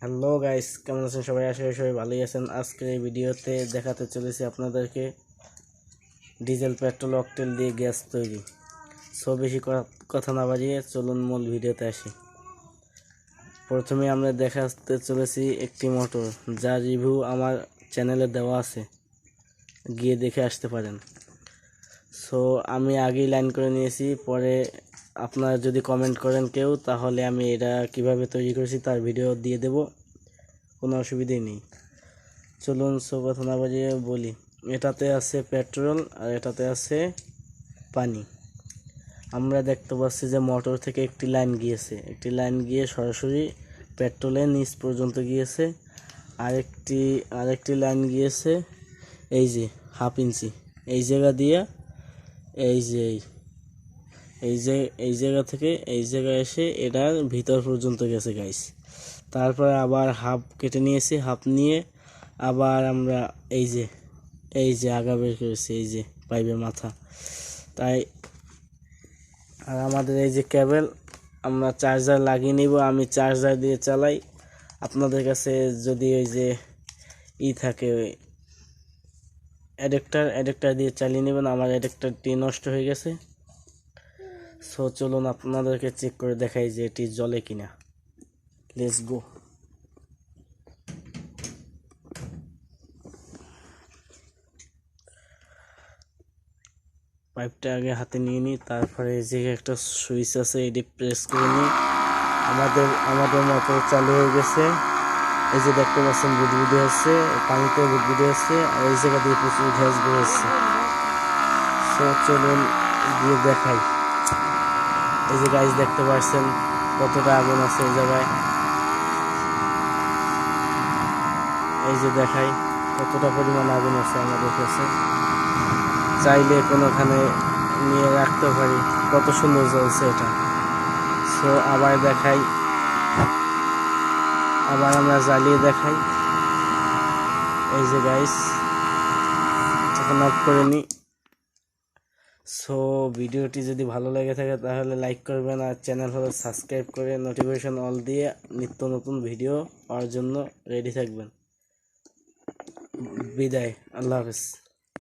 Hello guys, কেমন আছেন সবাই? আশা করি সবাই ভালোই আছেন। আজকের এই ভিডিওতে দেখাতে চলেছি আপনাদেরকে ডিজেল, পেট্রোল, অকটেল দিয়ে গ্যাস তৈরি। সো বেশি কথা না বাড়িয়ে চলুন মূল ভিডিওতে আসি। প্রথমে আমরা দেখাতে চলেছি একটি মোটর, যার রিভিউ আমার চ্যানেলে দেওয়া আছে, গিয়ে দেখে আসতে পারেন। সো আমি আগেই লাইন করে নিয়েছি, পরে আপনারা যদি কমেন্ট করেন কেউ, তাহলে আমি এটা কিভাবে তৈরি করেছি তার ভিডিও দিয়ে দেব, কোনো অসুবিধাই নেই। চলুন কথা না বাজিয়ে বলি। এটাতে আছে পেট্রোল আর এটাতে আছে পানি। আমরা দেখতে পাচ্ছি যে মোটর থেকে একটি লাইন গিয়ে সরাসরি পেট্রোলের নিচ পর্যন্ত গিয়েছে। আরেকটি লাইন গিয়েছে এই যে হাফ ইঞ্চি এই জায়গা দিয়ে, এই জায়গা থেকে এই জায়গায় এসে এটার ভিতর পর্যন্ত গেছে গাইস। তারপরে আবার হাফ কেটে নিয়েছি, হাফ নিয়ে আবার আমরা এই যে আগা বের করেছি, এই যে পাইপের মাথা। তাই আর আমাদের এই যে কেবল, আমরা চার্জার লাগিয়ে নিব। আমি চার্জার দিয়ে চালাই। আপনাদের কাছে যদি ওই যে থাকে অ্যাডাপ্টার দিয়ে চালিয়ে নেবেন। আমার অ্যাডাপ্টারটি নষ্ট হয়ে গেছে। সো চলুন আপনাদেরকে চেক করে দেখাই যে এটি জ্বলে কিনা। Let's go. পাইপটা আগে হাতে নিয়ে নিই, তারপরে এই যে একটা সুইচ আছে, এটি প্রেস করে নিই। আমাদের মোটর চালু হয়ে গেছে। এই যে দেখতে পাচ্ছেন বুদবুদে হচ্ছে, পানিতে বুদবুদে হচ্ছে, আর এই জায়গা দিয়ে প্রচুর গ্যাস বের হচ্ছে। সো চলুন গিয়ে দেখাই। এই যে গাইস দেখতে পাচ্ছেন কতটা আগুন আছে এই জায়গায়। এই যে দেখাই কতটা পরিমাণ আগুন আছে আমাদের কাছে। চাইলে কোনোখানে নিয়ে রাখতে পারি, কত সুন্দর জ্বলছে এটা। সো আবার দেখাই, আবার আমরা জ্বালিয়ে দেখাই। এই যে গাইস এখন অফ করে নিই। সো ভিডিওটি যদি ভালো লেগে থাকে তাহলে লাইক করবেন, আর চ্যানেল হলো সাবস্ক্রাইব করে নোটিফিকেশন অল দিয়ে নিত্য নতুন ভিডিও পাওয়ার জন্য রেডি থাকবেন। বিদায়, আল্লাহ হাফেজ।